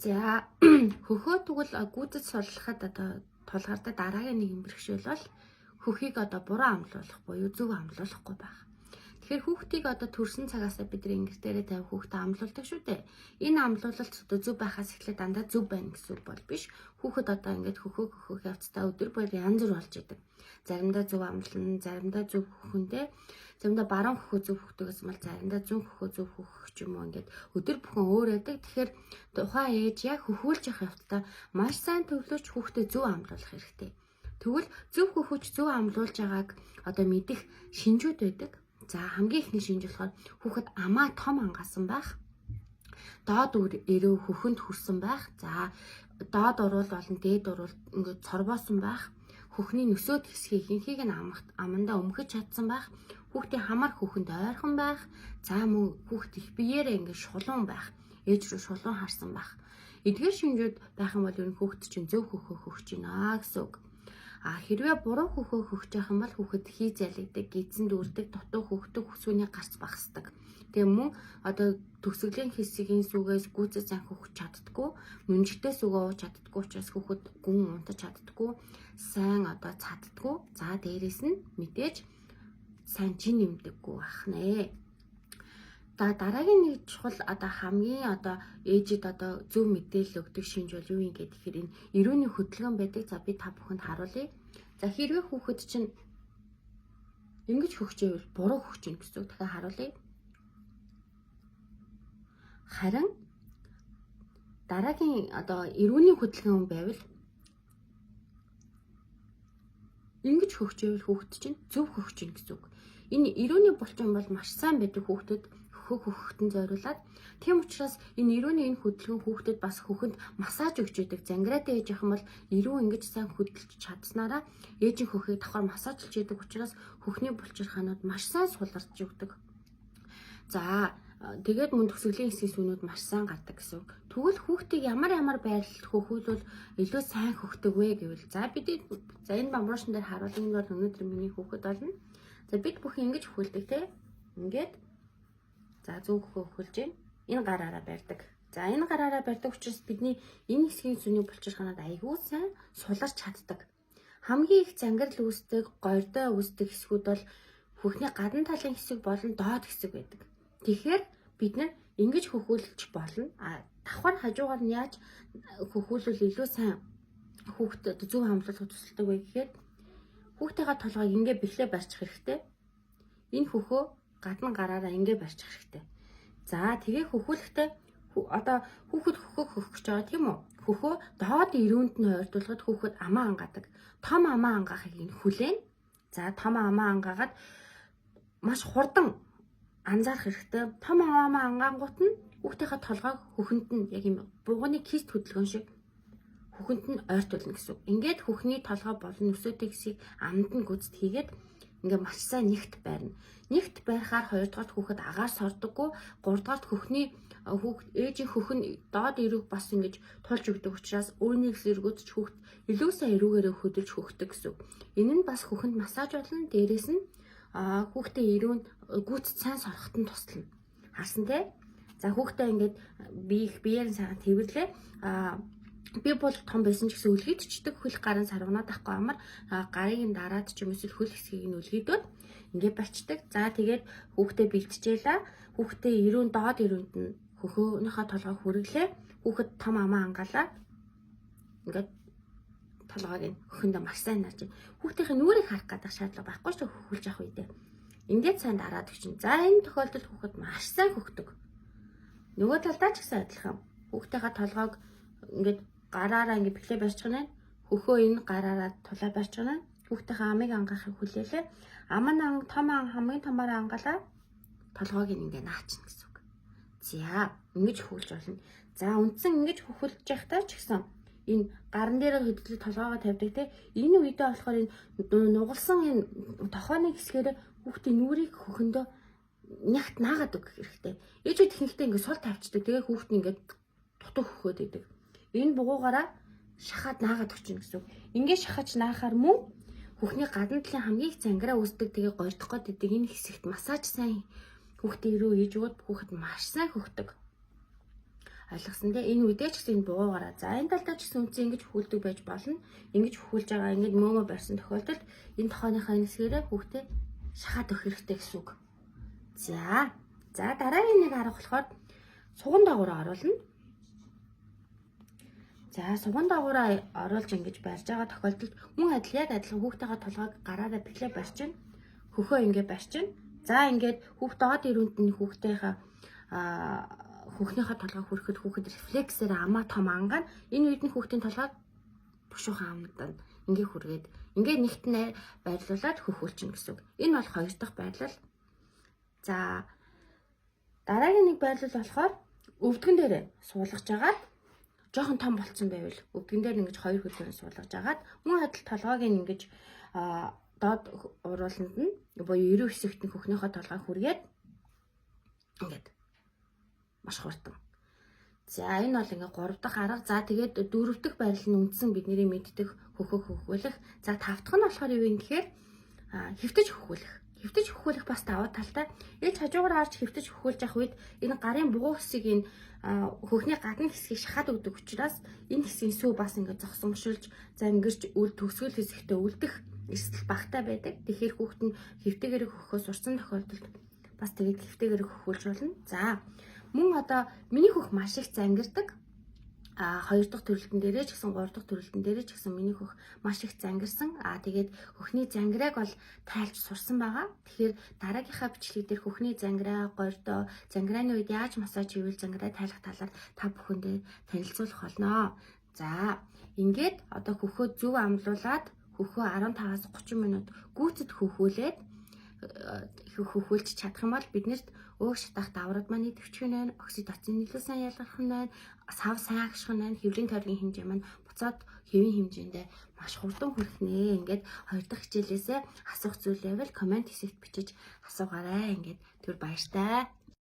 За хөхөө тэгвэл гүйцэд сурлахад одоо тулгардаг дараагийн нэг бэрхшээл бол хөхийг одоо буруу амлуулах буюу зөв амлуулахгүй байх. Тэгэхээр хүүхдийг одоо төрсэн цагаасаа бид нэг дээрээ тавих хүүхдэд амлуулдаг шүү дээ. Энэ амлуулалт одоо зөв байхаас эхлээд дандаа зөв байна гэсэн үг бол биш. Хүүхэд одоо ингээд хөхөө явцдаа өдөр бүр янз бүр болж идэг. Заримдаа зөв амлална, заримдаа зөв хөхөндөө, заримдаа баруун хөхөө зөв хөхтөгөөс мал заримдаа зүүн хөхөө зөв хөхөх ч юм уу ингээд өдөр бүхэн өөр байдаг. Тэгэхээр тухайн ээж яг хөхүүлж явах явцдаа маш сайн төвлөрч хүүхдэд зөв амлуулах хэрэгтэй. Тэгвэл зөв хөхөж зөв амлуулж байгааг одоо мэдэх шинжүүд байдаг. За хамгийн ихний шинж болохоор хүүхэд амаа том ангасан байх. Доод өрөө хөхөнд хүрсэн байх. За доод уруул болон дээд уруул ингээд цорбоосон байх. Хөхний нөсөөд хэсгийг ихэнхийг нь амандаа өмгөж чадсан байх. Хүүхдийн хамар хөхөнд ойрхон байх. За мөн хүүхд их биеэрээ ингээд шулуун байх. Ээж рүү шулуун харсан байх. Эдгээр шинжүүд байх юм бол ер нь хүүхд чинь зөв хөхөө хөхж байна гэсэн үг. Хэрвээ буруу хөхөө хөхж явах юм бол хүүхэд хий залгидаг, гидсэн дүүрдэг, дутуу хөхдөг, хүсвэний гарц багасдаг. Тэгээ мөн одоо төгсгөлийн хэсгийн сүгээс гүйцэд сайн хөхж чаддаггүй, мөнжигтэй сүгөө ууж чаддаггүй учраас хүүхэд гүн унтаж чаддаггүй, сайн одоо цаддаггүй. За дээрэс нь мэдээж сайн жин нэмдэггүй байх нэ. За дараагийн нэг чухал одоо хамгийн одоо ээжид одоо зөв мэдээлэл өгдөг шинж бол юу юм гэхээр энэ эрүүний хөдөлгөөн байдаг. За би та бүхэнд харуулъя. За хэрвээ хүүхэд чинь ингэж хөгжөөл буруу хөгж ийн гэсэн үг дахиад харуулъя. Харин дараагийн одоо эрүүний хөдөлгөөн байвал ингэж хөгжөөл хүүхэд чинь зөв хөгж ийн гэсэн үг. Энэ эрүүний булчин бол маш сайн байдаг хүүхдэд хөхтөн зориулаад тийм учраас энэ эрүүний энэ хөдөлгөөн хүүхдэд бас хөхөнд массаж өгч идэг. Зангираатай ээж явах юм бол эрүү ингэж сайн хөдөлж чадсанараа ээжийн хөхийг давхар массажлж идэг учраас хөхний булчирхаанууд маш сайн суларч өгдөг. За тэгээд мөн төгсгөлийн хэсгийн сүнүүд маш сайн гардаг гэсэн үг. Тэгвэл хүүхдийг ямар байрлалд хөхүүлвэл илүү сайн хөхдөг вэ гэвэл за энэ бамбуушин дээр харуулсан нь бол өнөөдөр миний хүүхэд болно. За бид бүхэн ингэж хөхүүлдэг те. Ингээд за зөв хөхөө хөхүүлж байна. Энэ гараараа барьдаг. За энэ гараараа барьдаг учраас бидний энэ хэсгийн сүний булчирхаанууд аягүй сайн суларч чаддаг. Хамгийн их зангирал үүсдэг, гойрдоо үүсдэг хэсгүүд бол хөхний гадна талын хэсэг болон доод хэсэг байдаг. Тэгэхээр бид нар ингэж хөхүүлж болно. Давхар хажуугаар нь яаж хөхүүлвэл илүү сайн хүүхдэд зөв хамгаалах тусалдаг вэ гэхээр хүүхдийн толгойг ингэ бэхлээ барьчих хэрэгтэй. Энэ хөхөө гадна гараараа ингэ барьчих хэрэгтэй. За тэгээ хөхүүлэхдээ одоо хүүхэд хөхөө хөхөж байгаа тийм үү? Хөхөө доод ирүүнд нь ойртуулахад хүүхэд амаа ангаадаг. Том амаа ангаахыг энэ хүлээн. За том амаа ангаагаад маш хурдан анзаарах хэрэгтэй. Том амаа ангаангууд нь хүүхдийн толгойг хөхөнд нь яг юм бугууны кист хөдөлгөөн шиг хөхөнд нь ойртуулна гэсэн үг. Ингээд хөхний толгой болон нөсөөтэй хэсгийг амд нь гүцэд хийгээд ингээ маш сайн нэгт байрна. Нэгт байхаар хоёрдугаарт хүүхэд агаар сордоггүй, гуравдугаарт ээжийн хөхн доод эрүүг бас ингэж тулж өгдөг учраас өөрнийгс эргүүцч хүүхэд илүү сайн эрүүгээрээ хөдөлж хөхдөг гэсэн. Энэ нь бас хөхөнд массаж болно. Дээрээс нь хүүхдийн эрүүнд гүйцэд сайн сороход нь туслана. Харсан те? За хүүхдээ ингээд биеэр сайхан тэрвэрлээ. Би бол том байсан ч гэсэн үлгэдчдэг хөл гарын сарвнаад ахгүй амар гарыг нь дараад ч юм эсвэл хөл хэсгийг нь үлгэдүүд ингээд барьцдаг. За тэгээд хүүхдээ бэлтжээлээ. Хүүхдээ эрүүн доод эрүүнд нь хөхөөнийхөө толгойг хүргэлээ. Хүүхэд том амаа ангаалаа. Ингээд толгойг нь хөхөндөө маш сайн нарж байна. Хүүхдийн нүрийг харах гэдэг шаардлага байхгүй ч хөхүүлж авах үедээ. Ингээд сайн дараад өгчин. За энэ тохиолдолд хүүхэд маш сайн хөхдөг. Нөгөө талдаа ч гэсэн адилхан. Хүүхдийн толгойг ингээд гараараа ингэ бэхлээ барьж байна. Хөхөө энэ гараараа тулаа барьж байна. Хүүхдийн амыг ангаахыг хүлээлээ. Хамгийн томоор ангаалаа. Толгойг ингэ наачна гэсэн үг. За ингэж хөхүүлж болно. За үндсэн ингэж хөхүүлж явахдаа ч гэсэн энэ гарн дээр хөдлөж толгоогоо тавьдаг те. Энэ үедээ болохоор энэ нугалсан энэ тохооны хэсгээр хүүхдийн нүрийг хөхөндөө нягт наагаад өгөх хэрэгтэй. Ээжүүд ихэнхдээ ингэ сул тавьчдаг. Тэгээ хүүхд нь ингэ дутуу хөхөөд идэг. Энэ бугуугаараа шахаад наагаад өгч гэсэн үг. Ингээд шахаж наахаар мөн хөхний гадна талын хамгийн их зангираа үүсдэг тэгээ гойрдох гээд энэ хэсэгт массаж сайн хүүхдийн рүү хийж өгөөд хүүхэд маш сайн хөхдөг. Ойлгосон дээ. Энэ үедээ ч гэсэн дугуйгаараа. За энэ талдаа ч гэсэн үнцэн ингэж хөхүүлдэг байж болно. Ингэж хөхүүлж байгаа ингэж мөөмө барьсан тохиолдолд энэ тохооныхаа нэгсгээрээ хүүхдээ шахаад өгөх хэрэгтэй гэсэн үг. За дараагийн нэг арга болохоор суган дагуураа оруулна. За суган дагуураа оруулж ингэж барьж байгаа тохиолдолд мөн яг адилхан хүүхдтэйгээ толгойг гараараа бэхлээ барьчин. Хөхөө ингэ барьчин. За ингээд хүүхд доод ирүүнд нь хүүхдтэйгээ хүүхнийхээ толгойг хүрэхэд хүүхэд рефлексээр амаа том ангаана. Энэ үед нь хүүхдийн толгойг бушуухан амнадаа ингээ хүргээд ингээ нэгтнээ байрлуулад хөхүүлчин гэсэн үг. Энэ бол хоёр дахь байрлал. За дараагийн нэг байрлал болохоор өвдгөн дээр суулгаж агаад жоохон том болцсон байвал өвдгөн дээр ингэж хоёр хөлөөр суулгаж агаад мөн адил толгойг ингэж доод урууланд нь буюу ерөө хэсэгт нь хөхнийхөө толгойг хүргээд ингээд маш хурдан. За энэ бол ингээ 3 дахь арга. За тэгээд 4 дахь байрлал нь үндсэн бидний мэддэг хөхөө хөхүүлэх. За 5 дахь нь болохоор юу юм гэхээр хэвтэж хөхүүлэх. Хэвтэж хөхүүлэх бас давуу талтай. Ээж хажуугаар харж хэвтэж хөхүүлж явах үед энэ гарын бугуу хэсгийг хөхний гадна хэсгийг шахаад өгдөг учраас энэ хэсгийн сүү бас ингээ зогсомшилж за ингэрч үл төгсгөл хэсэгтээ үлдэх эрсдэл багтаа байдаг. Тэгэхээр хүүхэд нь хэвтэгээр хөхөө сурсан тохиолдолд бас тэгээд хэвтэгээр хөхүүлж болно. За мөн одоо миний хөх маш их зангирдаг. 2 дахь төрөлтөн дээрээ ч гэсэн 3 дахь төрөлтөн дээрээ ч гэсэн миний хөх маш их зангирсан. Тэгээд хөхний зангирааг бол тайлж сурсан байгаа. Тэгэхээр дараагийнхаа бичлэг дээр хөхний зангираа, гордоо, зангирааны үед яаж массаж хийвэл зангираа тайлах талаар та бүхэндээ танилцуулах болно. За ингээд одоо хөхөө зөв амлуулад хөхөө 15-аас 30 минут гүйцэд хөхүүлээд хөхүүлж чадах юм бол биднэрт өөх шатах даврууд маань идэвхжих нь, окситоцин илүү сайн ялгарх нь, сав сайн агших нь, хэвлэлийн тойргийн хэмжээ маань буцаад хэвийн хэмжээндээ маш хурдан хүрэх нэ. Ингээд 2 дахь хичээлээсээ асуух зүйл байвал комент хэсэгт бичиж асуугаарай. Ингээд түр баяртай.